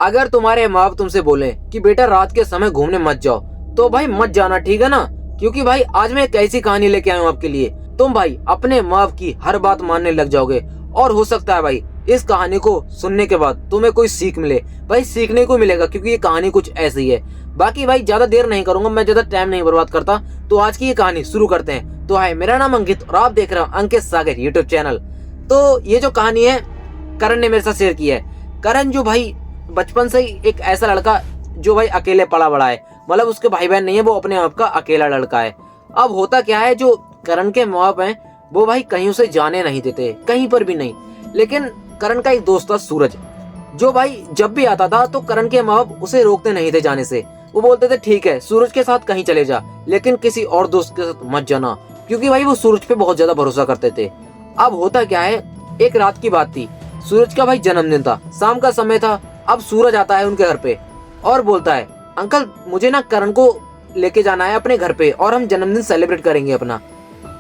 अगर तुम्हारे माँ बाप तुमसे बोले कि बेटा रात के समय घूमने मत जाओ, तो भाई मत जाना, ठीक है ना। क्योंकि भाई आज मैं एक ऐसी कहानी लेके आया हूँ आपके लिए, तुम भाई अपने माँ बाप की हर बात मानने लग जाओगे। और हो सकता है भाई इस कहानी को सुनने के बाद तुम्हें कोई सीख मिले। भाई सीखने को मिलेगा, क्योंकि ये कहानी कुछ ऐसी है। बाकी भाई ज्यादा देर नहीं करूंगा, मैं ज्यादा टाइम नहीं बर्बाद करता, तो आज की ये कहानी शुरू करते हैं। तो हाय, मेरा नाम अंकित और आप देख रहे हो अंकित सागर यूट्यूब चैनल। तो ये जो कहानी है करण ने मेरे साथ शेयर की है। करण जो भाई बचपन से ही एक ऐसा लड़का जो भाई अकेले पला बड़ा है, मतलब उसके भाई बहन नहीं है, वो अपने आप का अकेला लड़का है। अब होता क्या है, जो करण के माँ बाप हैं वो भाई कहीं उसे जाने नहीं देते, कहीं पर भी नहीं। लेकिन करण का एक दोस्त था सूरज, जो भाई जब भी आता था तो करण के माँ बाप उसे रोकते नहीं थे जाने से। वो बोलते थे ठीक है सूरज के साथ कहीं चले जा, लेकिन किसी और दोस्त के साथ मत जाना, क्योंकि भाई वो सूरज पे बहुत ज्यादा भरोसा करते थे। अब होता क्या है, एक रात की बात थी, सूरज का भाई जन्मदिन था, शाम का समय था। अब सूरज आता है उनके घर पे और बोलता है अंकल मुझे ना करण को लेके जाना है अपने घर पे और हम जन्मदिन सेलिब्रेट करेंगे अपना।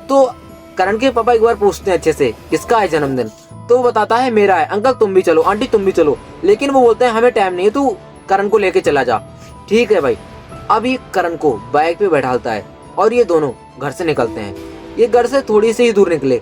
तो करण के पापा एक बार पूछते हैं अच्छे से किसका है जन्मदिन, तो वो बताता है मेरा है। अंकल तुम भी चलो, आंटी तुम भी चलो, लेकिन वो बोलते हैं हमें टाइम नहीं है, तू करण को लेके चला जा। ठीक है भाई। अब ये करण को बाइक पे बैठालता है और ये दोनों घर से निकलते हैं। ये घर से थोड़ी सी ही दूर निकले,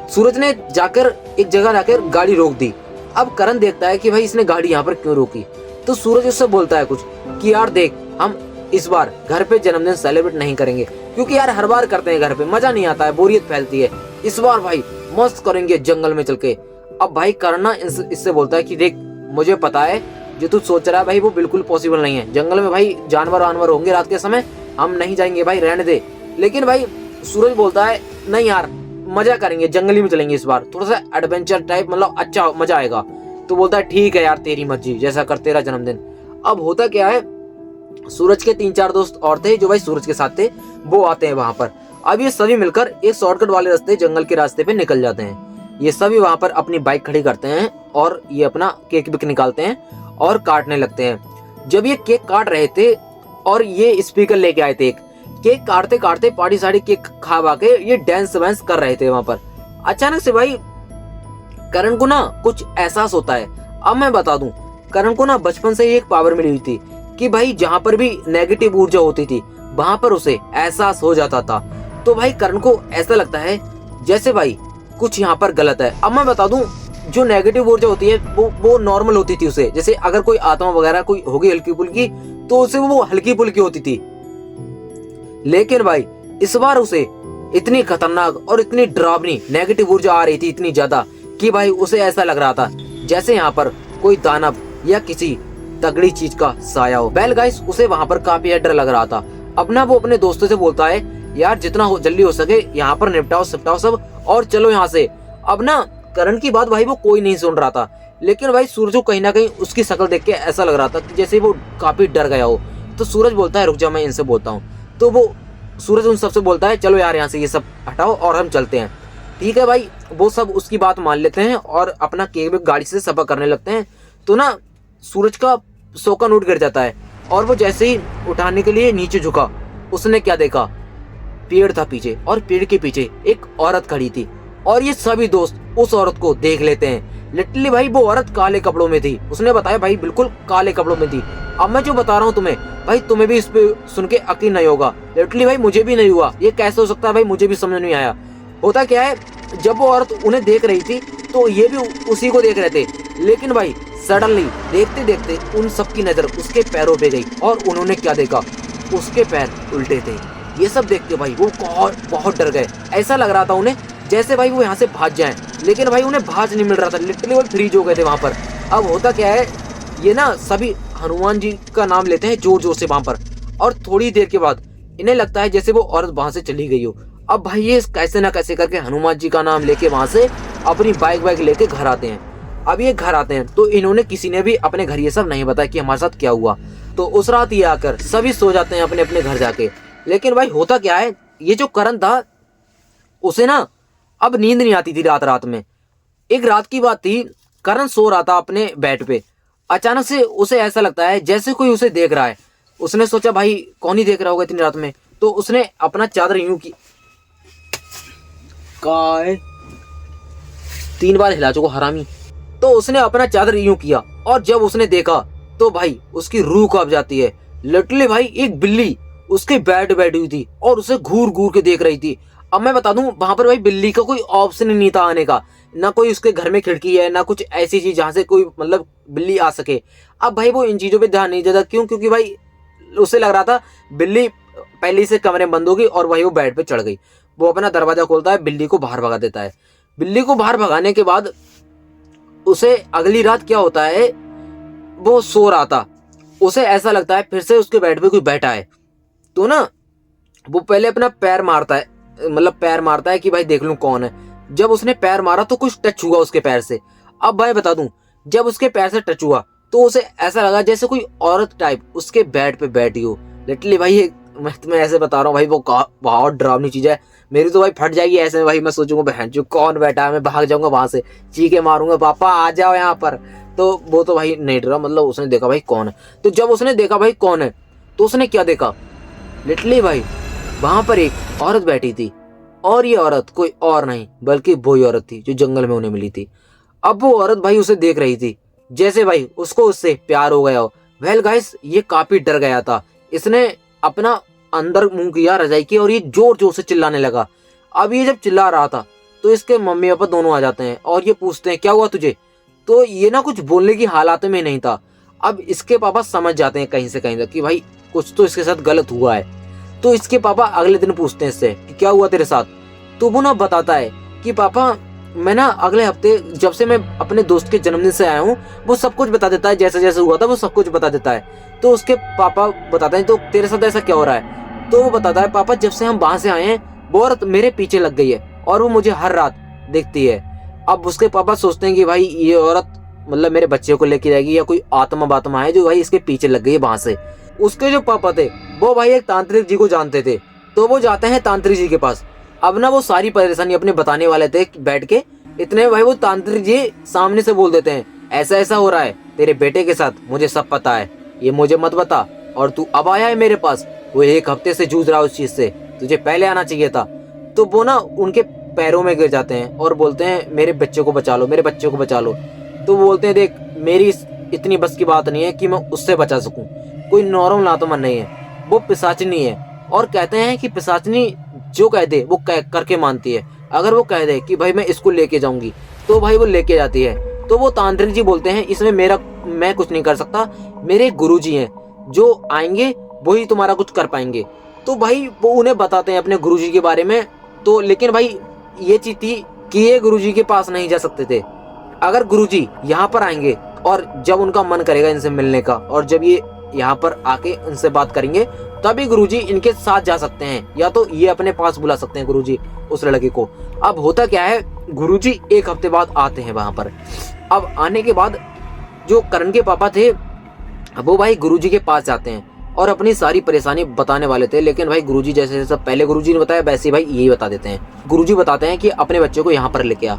सूरज ने जाकर एक जगह जाकर गाड़ी रोक दी। अब करण देखता है कि भाई इसने गाड़ी यहाँ पर क्यों रोकी, तो सूरज उससे बोलता है कुछ कि यार देख हम इस बार घर पे जन्मदिन सेलिब्रेट नहीं करेंगे, क्योंकि यार हर बार करते हैं घर पे, मजा नहीं आता है, बोरियत फैलती है। इस बार भाई मस्त करेंगे जंगल में चल के। अब भाई करण ना इससे बोलता है कि देख मुझे पता है जो तू सोच रहा है भाई वो बिल्कुल पॉसिबल नहीं है, जंगल में भाई जानवर वानवर होंगे रात के समय, हम नहीं जाएंगे भाई, रहने दे। लेकिन भाई सूरज बोलता है नहीं यार मजा करेंगे, जंगली में चलेंगे इस बार, थोड़ा सा एडवेंचर टाइप, मतलब अच्छा मजा आएगा। तो बोलता है ठीक है यार तेरी मर्जी, जैसा कर तेरा जन्मदिन। अब होता क्या है, सूरज के 3-4 दोस्त और थे जो भाई सूरज के साथ थे, वो आते हैं वहां पर। अब ये सभी मिलकर एक शॉर्टकट वाले रास्ते, जंगल के रास्ते पे निकल जाते हैं। ये सभी वहां पर अपनी बाइक खड़ी करते हैं और ये अपना केक बिक निकालते हैं और काटने लगते हैं। जब ये केक काट रहे थे और ये स्पीकर लेके आए थे, एक केक काटते काटते पार्टी साड़ी केक खा के ये डांस वांस कर रहे थे वहां पर। अचानक से भाई करण को ना कुछ एहसास होता है। अब मैं बता दूं, करण को ना बचपन से ही एक पावर मिली हुई थी कि भाई जहां पर भी नेगेटिव ऊर्जा होती थी वहां पर उसे एहसास हो जाता था। तो भाई करण को ऐसा लगता है जैसे भाई कुछ यहाँ पर गलत है। अब मैं बता दूं, जो नेगेटिव ऊर्जा होती है वो नॉर्मल होती थी उसे, जैसे अगर कोई आत्मा वगैरह कोई होगी हल्की फुल्की तो उसे वो हल्की फुल्की होती थी। लेकिन भाई इस बार उसे इतनी खतरनाक और इतनी डरावनी नेगेटिव ऊर्जा आ रही थी, इतनी ज्यादा कि भाई उसे ऐसा लग रहा था जैसे यहाँ पर कोई दानव या किसी तगड़ी चीज का साया हो। वेल गाइस, उसे वहां पर काफी डर लग रहा था। अब ना वो अपने दोस्तों से बोलता है यार जितना जल्दी हो सके यहाँ पर निपटाओ सिपटाओ सब और चलो यहाँ से। अब ना करण की बात भाई वो कोई नहीं सुन रहा था, लेकिन भाई सूरज को कहीं ना कहीं उसकी शक्ल देख के ऐसा लग रहा था कि जैसे वो काफी डर गया हो। तो सूरज बोलता है रुक जा मैं इनसे बोलता हूँ। तो वो सूरज उन सबसे बोलता है चलो यार यहाँ से ये सब हटाओ और हम चलते हैं। ठीक है भाई, वो सब उसकी बात मान लेते हैं और अपना केक गाड़ी से सफर करने लगते हैं। तो ना सूरज का सौ का नोट गिर जाता है और वो जैसे ही उठाने के लिए नीचे झुका, उसने क्या देखा, पेड़ था पीछे और पेड़ के पीछे एक औरत खड़ी थी। और ये सभी दोस्त उस औरत को देख लेते हैं। लिटरली भाई वो औरत काले कपड़ों में थी, उसने बताया भाई बिल्कुल काले कपड़ों में थी। अब मैं जो बता रहा हूँ तुम्हें भाई तुम्हें भी इस पे सुन के यकीन नहीं होगा। लिटरली भाई मुझे भी नहीं हुआ, ये कैसे हो सकता है भाई, मुझे भी समझ नहीं आया। होता क्या है, जब वो औरत उन्हें देख रही थी तो ये भी उसी को देख रहे थे, लेकिन भाई सडनली देखते देखते उन सबकी नजर उसके पैरों पे गई और उन्होंने क्या देखा, उसके पैर उल्टे थे। ये सब देख के भाई वो बहुत डर गए। ऐसा लग रहा था उन्हें जैसे भाई वो यहाँ से भाग जाएं, लेकिन भाई उन्हें भाग नहीं मिल रहा था, लिटरली वो फ्रीज हो गए थे वहां पर। अब होता क्या है, ये ना सभी हनुमान जी का नाम लेते हैं जोर जोर से वहां पर, और थोड़ी देर के बाद इन्हें लगता है जैसे वो औरत वहां से चली गई हो। अब भाई ये कैसे ना कैसे करके हनुमान जी का नाम लेके वहां से अपनी बाइक लेके घर आते हैं। अब ये घर आते हैं तो इन्होंने किसी ने भी अपने घर ये सब नहीं बताया कि हमारे साथ क्या हुआ। तो उस रात ये आकर सभी सो जाते हैं अपने अपने घर जाके। लेकिन भाई होता क्या है, ये जो करण था उसे ना अब नींद नहीं आती थी रात रात में। एक रात की बात थी, करण सो रहा था अपने बेड पे, अचानक से उसे ऐसा लगता है जैसे कोई उसे देख रहा है। उसने सोचा भाई कौन ही देख रहा होगा इतनी रात में, तो उसने अपना चादर यूं की, काय 3 बार हिला चुको हरामी। तो उसने अपना चादर यूं किया और जब उसने देखा तो भाई उसकी रूह कांप जाती है। लिटरली भाई एक बिल्ली उसके बेड पे बैठी हुई थी और उसे घूर घूर के देख रही थी। अब मैं बता दूं वहां पर भाई बिल्ली का कोई ऑप्शन ही नहीं था आने का, ना कोई उसके घर में खिड़की है ना कुछ ऐसी चीज जहां से कोई मतलब बिल्ली आ सके। अब भाई वो इन चीजों पे ध्यान नहीं देता, क्यों? क्योंकि भाई उसे लग रहा था बिल्ली पहले से कमरे में बंद होगी और वही वो बेड पे चढ़ गई। वो अपना दरवाजा खोलता है, बिल्ली को बाहर भगा देता है। बिल्ली को बाहर भगाने के बाद उसे अगली रात क्या होता है, वो सो रहा था, उसे ऐसा लगता है फिर से उसके बेड पे कोई बैठा है। तो ना वो पहले अपना पैर मारता है, मतलब पैर मारता है कि भाई देख लूं कौन है। जब उसने पैर मारा तो कुछ टच हुआ उसके पैर से। अब भाई बता दूं, जब उसके पैर से टच हुआ तो उसे ऐसा लगा जैसे कोई औरत टाइप उसके बेड पे बैठी हो। लिटरली भाई मैं तुम्हें ऐसे बता रहा हूँ भाई, वो बहुत डरावनी चीज है। मेरी तो भाई फट जाएगी ऐसे में भाई, मैं सोचूंगा बहन जो कौन बैठा है, मैं भाग जाऊंगा वहां से, चीखे मारूंगा पापा आ जाओ यहाँ पर। तो वो तो भाई नहीं डरा, मतलब उसने देखा भाई कौन है। तो जब उसने देखा भाई कौन है तो उसने क्या देखा, लिटरली भाई वहां पर एक औरत बैठी थी और ये औरत कोई और नहीं बल्कि वही औरत थी जो जंगल में उन्हें मिली थी। अब वो औरत भाई उसे देख रही थी जैसे भाई उसको उससे प्यार हो गया हो। वेल गाइस ये काफी डर गया था, इसने अपना अंदर मुंह किया रजाई की और ये जोर जोर से चिल्लाने लगा। अब ये जब चिल्ला रहा था तो इसके मम्मी पापा दोनों आ जाते हैं और ये पूछते हैं क्या हुआ तुझे। तो ये ना कुछ बोलने की हालात में नहीं था। अब इसके पापा समझ जाते हैं कहीं से कहीं तक कि भाई कुछ तो इसके साथ गलत हुआ है। तो इसके पापा अगले दिन पूछते हैं इससे कि क्या हुआ तेरे साथ। तो वो ना बताता है कि पापा मैं ना अगले हफ्ते जब से मैं अपने दोस्त के जन्मदिन से आया हूँ, वो सब कुछ बता देता है, जैसे जैसे हुआ था वो सब कुछ बता देता है। तो उसके पापा बताते हैं तो तेरे साथ ऐसा क्या हो रहा है। तो वो बताता है पापा जब से हम वहां से आए हैं वो औरत मेरे पीछे लग गई है और वो मुझे हर रात देखती है। अब उसके पापा सोचते हैं कि भाई ये औरत मतलब मेरे बच्चे को लेके जाएगी या कोई आत्मा बात्मा है जो भाई इसके पीछे लग गई है वहां से। उसके जो पापा थे वो भाई एक तांत्रिक जी को जानते थे, तो वो जाते हैं तांत्रिक जी के पास। अब ना वो सारी परेशानी अपने बताने वाले थे बैठ के, इतने भाई वो तांत्रिक जी सामने से बोल देते हैं ऐसा ऐसा हो रहा है तेरे बेटे के साथ, मुझे सब पता है, ये मुझे मत बता। और तू अब आया है मेरे पास, वो 1 हफ्ते से जूझ रहा है उस चीज से, तुझे पहले आना चाहिए था। तो वो ना उनके पैरों में गिर जाते हैं और बोलते हैं मेरे बच्चे को बचा लो, मेरे बच्चे को बचा लो। तो वो बोलते हैं देख मेरी इतनी बस की बात नहीं है कि मैं उससे बचा सकूं, कोई नॉर्मल आत्मा नहीं है, वो पिशाचनी है। और कहते हैं कि पिशाचनी जो कह दे वो करके मानती है। अगर वो कह दे कि भाई मैं इसको लेके जाऊंगी तो भाई वो लेके जाती है। तो वो तांत्रिक जी बोलते हैं इसमें मैं कुछ नहीं कर सकता, मेरे गुरुजी हैं जो आएंगे वही तुम्हारा कुछ कर पाएंगे। तो भाई वो उन्हें बताते हैं अपने गुरुजी के बारे में। तो लेकिन भाई ये चीज थी कि ये गुरुजी के पास नहीं जा सकते थे। अगर गुरुजी यहाँ पर आएंगे और जब उनका मन करेगा इनसे मिलने का और जब ये यहाँ पर आके इनसे बात करेंगे तभी गुरुजी इनके साथ जा सकते हैं, या तो ये अपने पास बुला सकते हैं गुरुजी उस लड़के को। अब होता क्या है, गुरुजी 1 हफ्ते बाद आते हैं वहां पर। अब आने के बाद जो करण के पापा थे वो भाई गुरुजी के पास जाते हैं और अपनी सारी परेशानी बताने वाले थे, लेकिन भाई गुरुजी जैसे जैसे पहले गुरुजी ने बताया वैसे भाई यही बता देते हैं। गुरुजी बताते हैं कि अपने बच्चे को यहाँ पर लेके आ।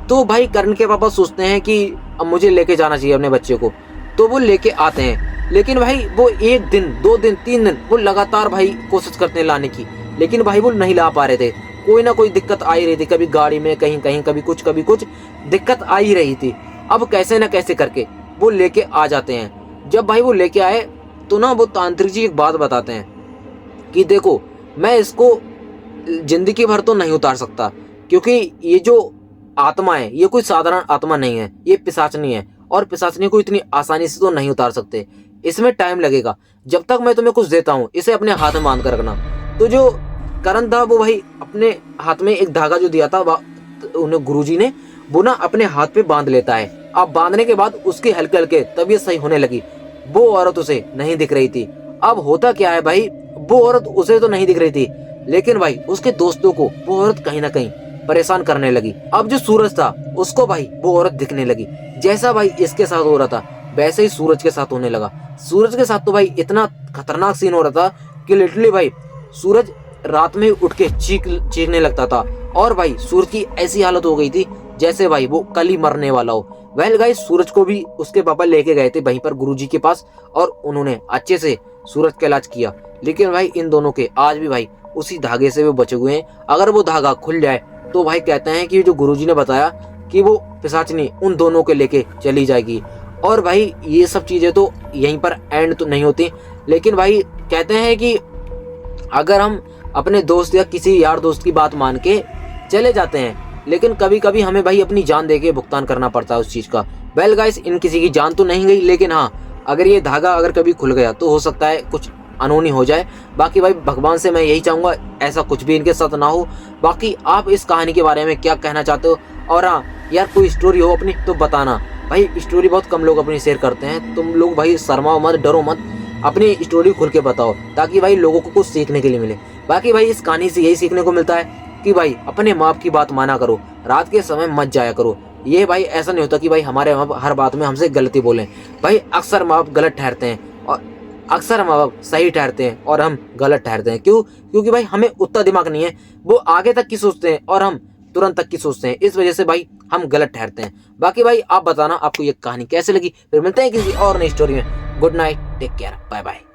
तो भाई करण के पापा सोचते हैं कि अब मुझे लेके जाना चाहिए अपने बच्चे को, तो वो लेके आते हैं। लेकिन भाई वो 1 दिन 2 दिन 3 दिन वो लगातार भाई कोशिश करते हैं लाने की, लेकिन भाई वो नहीं ला पा रहे थे। कोई ना कोई दिक्कत आ ही रही थी, कभी गाड़ी में कहीं कहीं कभी कुछ दिक्कत आ ही रही थी। अब कैसे ना कैसे करके वो लेके आ जाते हैं। जब भाई वो लेके आए तो ना वो तांत्रिक जी एक बात बताते हैं कि देखो मैं इसको जिंदगी भर तो नहीं उतार सकता, क्योंकि ये जो आत्मा है ये कोई साधारण आत्मा नहीं है, ये पिशाचनी है और पिशाचनी को इतनी आसानी से तो नहीं उतार सकते, इसमें टाइम लगेगा। जब तक मैं तुम्हें कुछ देता हूँ इसे अपने हाथ में बांध कर रखना। तो जो करण था वो भाई अपने हाथ में एक धागा जो दिया था उन्हें गुरुजी ने, वो ना अपने हाथ पे बांध लेता है। अब बांधने के बाद उसकी हल्के हल्के तबीयत सही होने लगी। वो औरत उसे नहीं दिख रही थी। अब होता क्या है भाई, वो औरत उसे तो नहीं दिख रही थी, लेकिन भाई उसके दोस्तों को वो औरत कहीं ना कहीं परेशान करने लगी। अब जो सूरज था उसको भाई वो औरत दिखने लगी। जैसा भाई इसके साथ हो रहा था वैसे ही सूरज के साथ होने लगा। सूरज के साथ तो भाई इतना खतरनाक सीन हो रहा था कि लिटरली भाई सूरज रात में उठ के चीखने लगता था और भाई सूरज की ऐसी हालत हो गई थी जैसे भाई वो कल ही मरने वाला हो। वेल गाइस सूरज को भी उसके पापा लेके गए थे वहीं पर गुरुजी के पास और उन्होंने अच्छे से सूरज का इलाज किया। लेकिन भाई इन दोनों के आज भी भाई उसी धागे से वो बचे हुए हैं। अगर वो धागा खुल जाए तो भाई कहते हैं कि जो गुरुजी ने बताया कि वो पिशाचनी उन दोनों के लेके चली जाएगी। और भाई ये सब चीजें तो यहीं पर एंड तो नहीं होती, लेकिन भाई कहते हैं कि अगर हम अपने दोस्त या किसी यार दोस्त की बात मान के चले जाते हैं, लेकिन कभी कभी हमें भाई अपनी जान देके भुगतान करना पड़ता है उस चीज का। वेल गाइस, इन किसी की जान तो नहीं गई, लेकिन हाँ, अगर ये धागा अगर कभी खुल गया तो हो सकता है कुछ अनहोनी हो जाए। बाकी भाई भगवान से मैं यही चाहूंगा ऐसा कुछ भी इनके साथ ना हो। बाकी आप इस कहानी के बारे में क्या कहना चाहते हो? और हाँ यार, कोई स्टोरी हो अपनी तो बताना भाई। स्टोरी बहुत कम लोग अपनी शेयर करते हैं, तुम लोग भाई शर्माओ मत, डरो मत, अपनी स्टोरी खुल के बताओ ताकि भाई लोगों को कुछ सीखने के लिए मिले। बाकी भाई इस कहानी से यही सीखने को मिलता है कि भाई अपने माँ बाप की बात माना करो, रात के समय मत जाया करो। ये भाई ऐसा नहीं होता कि भाई हमारे माँ बाप हर बात में हमसे गलती बोलें। भाई अक्सर माँ बाप गलत ठहरते हैं और अक्सर माँ बाप सही ठहरते हैं और हम गलत ठहरते हैं। क्यों? क्योंकि भाई हमें उतना दिमाग नहीं है, वो आगे तक की सोचते हैं और हम तुरंत तक की सोचते हैं, इस वजह से भाई हम गलत ठहरते हैं। बाकी भाई आप बताना आपको ये कहानी कैसे लगी, फिर मिलते हैं किसी और नई स्टोरी में। Good night, take care, bye bye.